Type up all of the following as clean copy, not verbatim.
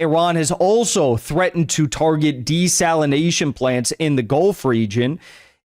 Iran has also threatened to target desalination plants in the Gulf region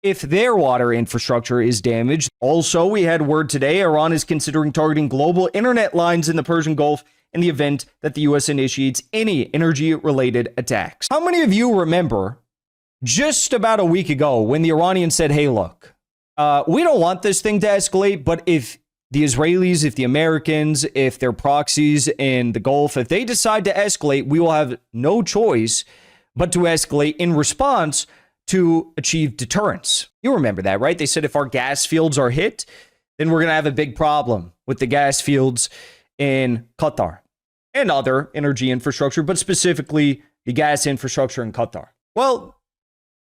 if their water infrastructure is damaged. Also, we had word today, Iran is considering targeting global internet lines in the Persian Gulf in the event that the U.S. initiates any energy-related attacks. How many of you remember just about a week ago when the Iranians said, hey, look, we don't want this thing to escalate, but if the Israelis, if the Americans, if their proxies in the Gulf, if they decide to escalate, we will have no choice but to escalate in response to achieve deterrence. You remember that, right? They said if our gas fields are hit, then we're going to have a big problem with the gas fields in Qatar and other energy infrastructure, but specifically the gas infrastructure in Qatar. Well,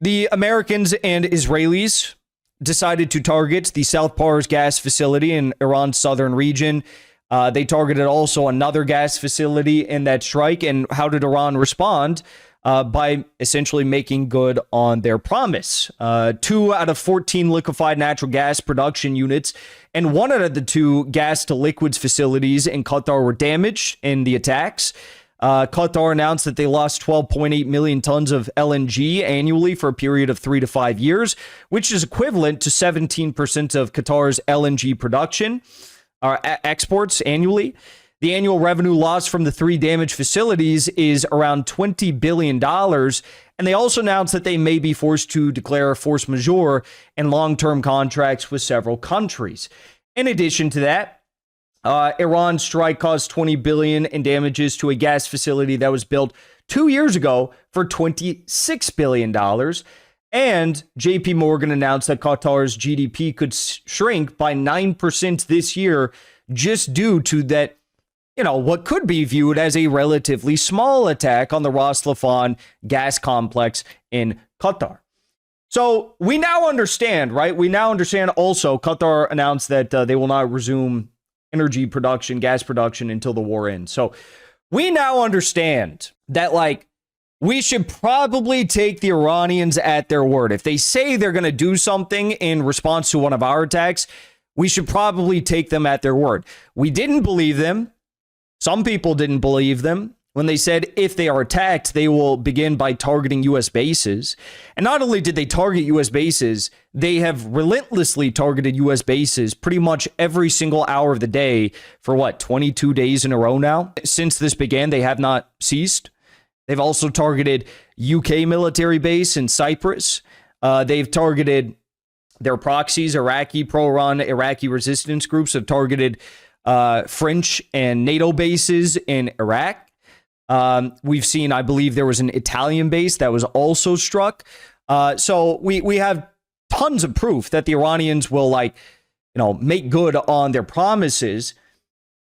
the Americans and Israelis decided to target the South Pars gas facility in Iran's southern region. They targeted also another gas facility in that strike. And how did Iran respond? By essentially making good on their promise. 2 out of 14 liquefied natural gas production units and 1 out of the 2 gas to liquids facilities in Qatar were damaged in the attacks. Qatar announced that they lost 12.8 million tons of LNG annually for a period of 3 to 5 years, which is equivalent to 17% of Qatar's LNG production or exports annually. The annual revenue loss from the 3 damaged facilities is around $20 billion. And they also announced that they may be forced to declare force majeure and long-term contracts with several countries. In addition to that, Iran's strike caused $20 billion in damages to a gas facility that was built 2 years ago for $26 billion. And JP Morgan announced that Qatar's GDP could shrink by 9% this year just due to that, what could be viewed as a relatively small attack on the Ras Laffan gas complex in Qatar. So we now understand, right? We now understand also Qatar announced that they will not resume energy production, gas production until the war ends. So we now understand that, we should probably take the Iranians at their word. If they say they're going to do something in response to one of our attacks, we should probably take them at their word. We didn't believe them. Some people didn't believe them when they said if they are attacked, they will begin by targeting U.S. bases. And not only did they target U.S. bases, they have relentlessly targeted U.S. bases pretty much every single hour of the day for 22 days in a row now? Since this began, they have not ceased. They've also targeted UK military base in Cyprus. They've targeted their proxies, Iraqi pro-Iran, Iraqi resistance groups have targeted French and NATO bases in Iraq. We've seen, I believe there was an Italian base that was also struck. So we have tons of proof that the Iranians will make good on their promises.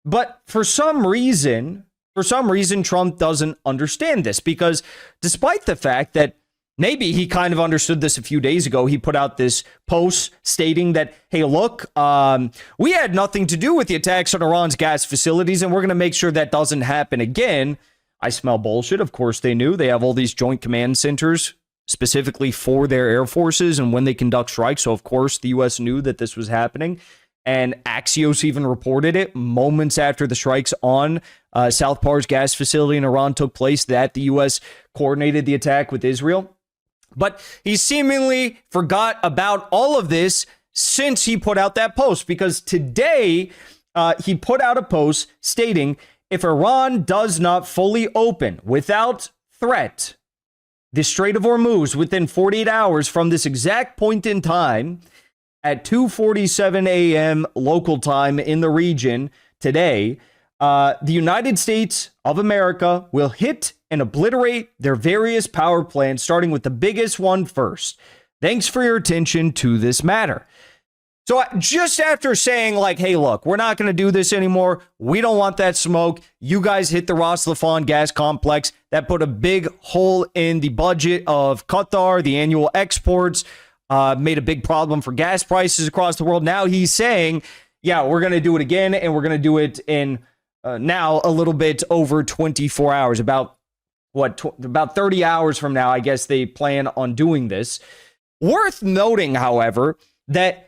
But for some reason, Trump doesn't understand this, because despite the fact that maybe he kind of understood this a few days ago, he put out this post stating that, hey, look, we had nothing to do with the attacks on Iran's gas facilities, and we're going to make sure that doesn't happen again. I smell bullshit. Of course they knew. They have all these joint command centers specifically for their air forces and when they conduct strikes. So, of course, the U.S. knew that this was happening. And Axios even reported it moments after the strikes on South Pars gas facility in Iran took place, that the U.S. coordinated the attack with Israel. But he seemingly forgot about all of this since he put out that post, because today he put out a post stating, if Iran does not fully open without threat the Strait of Hormuz within 48 hours from this exact point in time at 2:47 a.m. local time in the region today, the United States of America will hit and obliterate their various power plants, starting with the biggest one first. Thanks for your attention to this matter. So just after saying hey, look, we're not going to do this anymore. We don't want that smoke. You guys hit the Ras Laffan gas complex. That put a big hole in the budget of Qatar, the annual exports, made a big problem for gas prices across the world. Now he's saying, yeah, we're going to do it again, and we're going to do it in now a little bit over 24 hours, about 30 hours from now. I guess they plan on doing this. Worth noting, however, that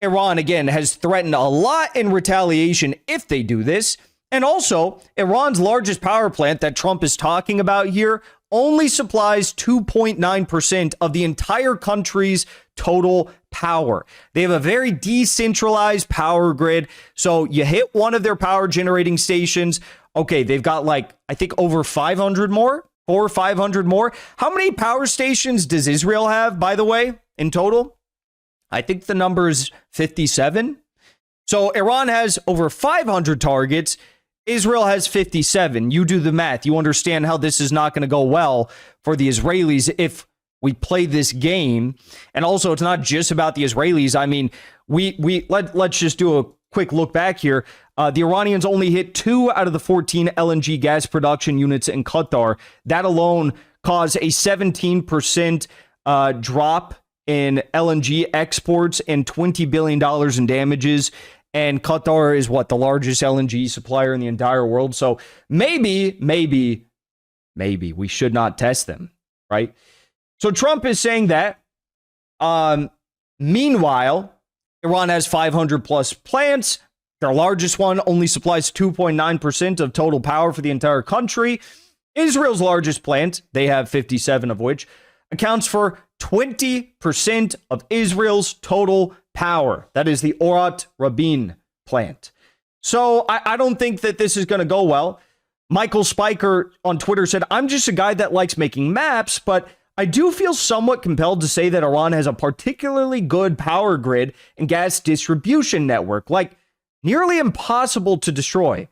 Iran, again, has threatened a lot in retaliation if they do this. And also, Iran's largest power plant that Trump is talking about here only supplies 2.9% of the entire country's total power. They have a very decentralized power grid. So you hit one of their power generating stations. Okay, they've got like, I think over 500 more, 400 or 500 more. How many power stations does Israel have, by the way, in total? I think the number is 57. So Iran has over 500 targets. Israel has 57. You do the math. You understand how this is not going to go well for the Israelis if we play this game. And also, it's not just about the Israelis. I mean, let's just do a quick look back here. The Iranians only hit 2 out of the 14 LNG gas production units in Qatar. That alone caused a 17% drop in LNG exports and $20 billion in damages. And Qatar is the largest LNG supplier in the entire world. So maybe we should not test them, right? So Trump is saying that. Meanwhile, Iran has 500 plus plants. Their largest one only supplies 2.9% of total power for the entire country. Israel's largest plant, they have 57 of which, accounts for 20% of Israel's total power. That is the Orat Rabin plant. So I don't think that this is going to go well. Michael Spiker on Twitter said, I'm just a guy that likes making maps, but I do feel somewhat compelled to say that Iran has a particularly good power grid and gas distribution network, like nearly impossible to destroy.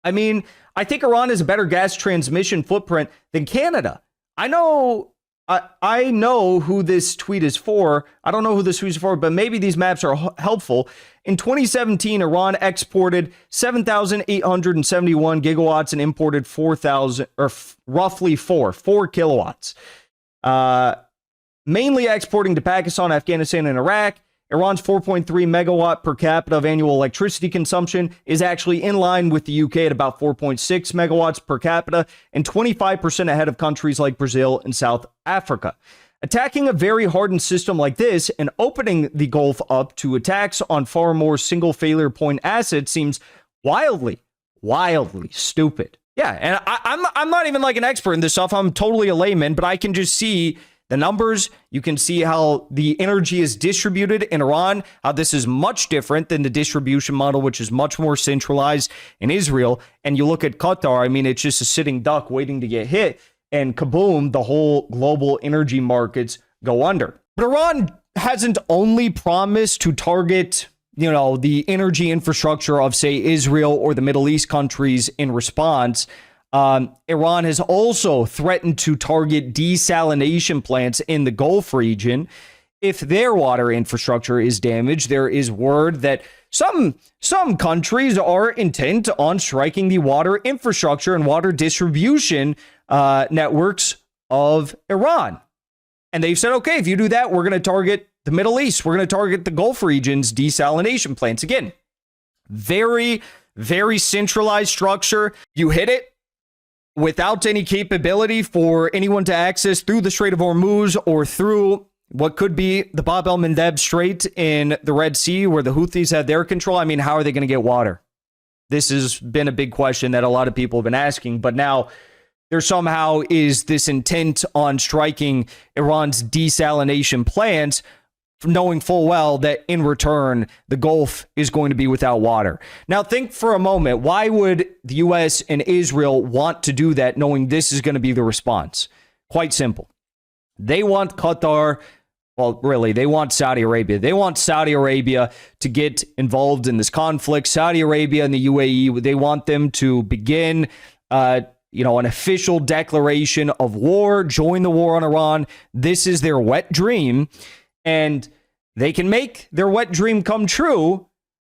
I mean, I think Iran has a better gas transmission footprint than Canada. I know who this tweet is for. I don't know who this tweet is for, but maybe these maps are helpful. In 2017, Iran exported 7,871 gigawatts and imported 4,000, or roughly 4 kilowatts. Mainly exporting to Pakistan, Afghanistan, and Iraq. Iran's 4.3 megawatt per capita of annual electricity consumption is actually in line with the UK at about 4.6 megawatts per capita and 25% ahead of countries like Brazil and South Africa. Attacking a very hardened system like this and opening the Gulf up to attacks on far more single failure point assets seems wildly stupid. Yeah, and I'm not even like an expert in this stuff. I'm totally a layman, but I can just see the numbers. You can see how the energy is distributed in Iran, how this is much different than the distribution model, which is much more centralized in Israel. And you look at Qatar, I mean, it's just a sitting duck waiting to get hit. And kaboom, the whole global energy markets go under. But Iran hasn't only promised to target, the energy infrastructure of, say, Israel or the Middle East countries in response. Iran has also threatened to target desalination plants in the Gulf region. If their water infrastructure is damaged, there is word that some countries are intent on striking the water infrastructure and water distribution networks of Iran. And they've said, okay, if you do that, we're going to target the Middle East. We're going to target the Gulf region's desalination plants. Again, very, very centralized structure. You hit it without any capability for anyone to access through the Strait of Hormuz or through what could be the Bab el-Mandeb Strait in the Red Sea where the Houthis have their control. I mean, how are they going to get water? This has been a big question that a lot of people have been asking, but now there somehow is this intent on striking Iran's desalination plants, knowing full well that in return, the Gulf is going to be without water. Now, think for a moment, why would the U.S. and Israel want to do that, knowing this is going to be the response? Quite simple. They want Qatar, well, really, they want Saudi Arabia. They want Saudi Arabia to get involved in this conflict. Saudi Arabia and the UAE, they want them to begin an official declaration of war, join the war on Iran. This is their wet dream. And they can make their wet dream come true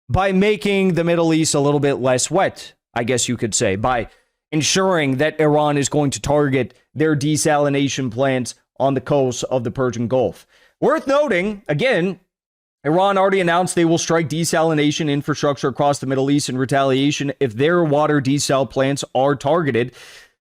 by making the Middle East a little bit less wet, I guess you could say, by ensuring that Iran is going to target their desalination plants on the coast of the Persian Gulf. Worth noting, again, Iran already announced they will strike desalination infrastructure across the Middle East in retaliation if their water desal plants are targeted.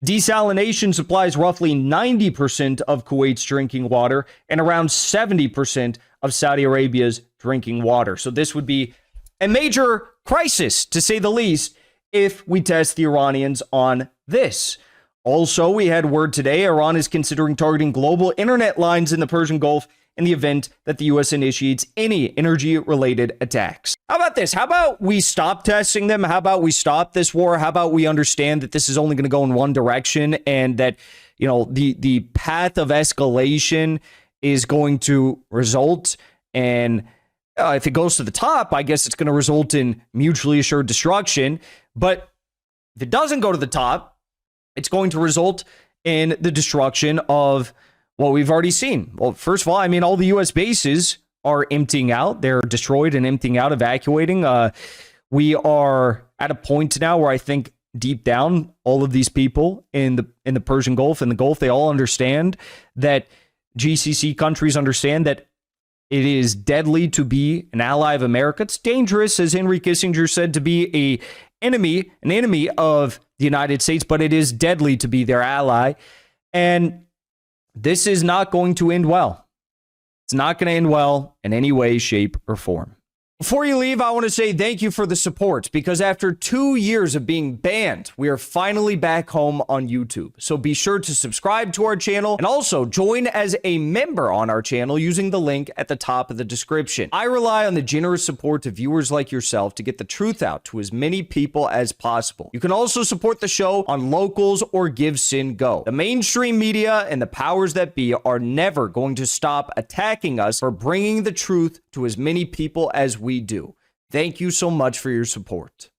Desalination supplies roughly 90% of Kuwait's drinking water and around 70% of Saudi Arabia's drinking water. So this would be a major crisis, to say the least, if we test the Iranians on this. Also, we had word today Iran is considering targeting global internet lines in the Persian Gulf in the event that the U.S. initiates any energy-related attacks. How about this? How about we stop testing them? How about we stop this war? How about we understand that this is only going to go in one direction and that, you know, the path of escalation is going to result in, if it goes to the top, I guess it's going to result in mutually assured destruction. But if it doesn't go to the top, it's going to result in the destruction of what we've already seen. Well, first of all, I mean, all the U.S. bases are emptying out. They're destroyed and emptying out, evacuating. We are at a point now where I think deep down, all of these people in the Persian Gulf and the Gulf, they all understand that GCC countries understand that it is deadly to be an ally of America. It's dangerous, as Henry Kissinger said, to be an enemy of the United States, but it is deadly to be their ally. And this is not going to end well. It's not going to end well in any way, shape, or form. Before you leave, I want to say thank you for the support, because after 2 years of being banned, we are finally back home on YouTube. So be sure to subscribe to our channel and also join as a member on our channel using the link at the top of the description. I rely on the generous support of viewers like yourself to get the truth out to as many people as possible. You can also support the show on Locals or Give Sin Go. The mainstream media and the powers that be are never going to stop attacking us for bringing the truth to as many people as we do. Thank you so much for your support.